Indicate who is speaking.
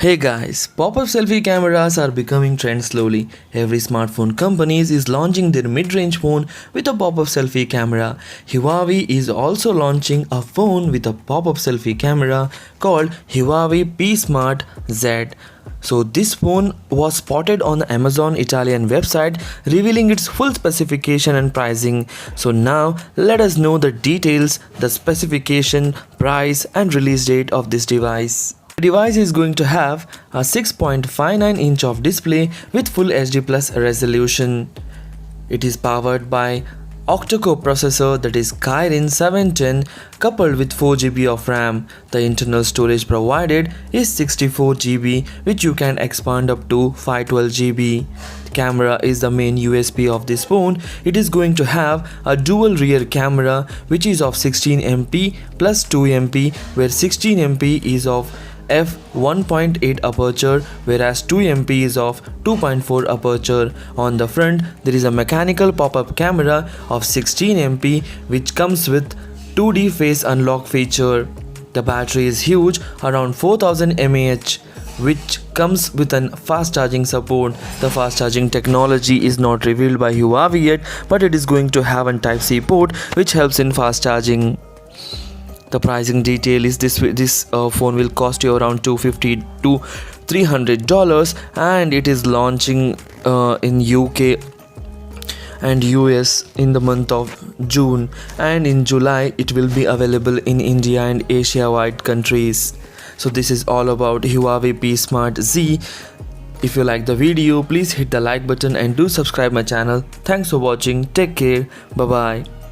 Speaker 1: Hey guys, pop-up selfie cameras are becoming trend slowly. Every smartphone companies is launching their mid-range phone with a pop-up selfie camera. Huawei is also launching a phone with a pop-up selfie camera called Huawei P Smart Z. So this phone was spotted on the Amazon Italian website revealing its full specification and pricing. So now let us know the details, the specification, price and release date of this device. The device is going to have a 6.59-inch of display with Full HD Plus resolution. It is powered by octa-core processor, that is Kirin 710, coupled with 4 GB of RAM. The internal storage provided is 64 GB, which you can expand up to 512 GB. The camera is the main USP of this phone. It is going to have a dual rear camera which is of 16 MP plus 2 MP, where 16 MP is of f1.8 aperture whereas 2 MP is of 2.4 aperture. On the front there is a mechanical pop-up camera of 16 MP which comes with 2D face unlock feature. The battery is huge, around 4000 mAh, which comes with an fast charging support. The fast charging technology is not revealed by Huawei yet, but it is going to have a Type-C port which helps in fast charging. The pricing detail is this phone will cost you around $250 to $300, and it is launching in UK and US in the month of June, and in July it will be available in India and Asia wide countries. So this is all about Huawei P Smart Z. If you like the video, please hit the like button and do subscribe my channel. Thanks for watching. Take care. Bye bye.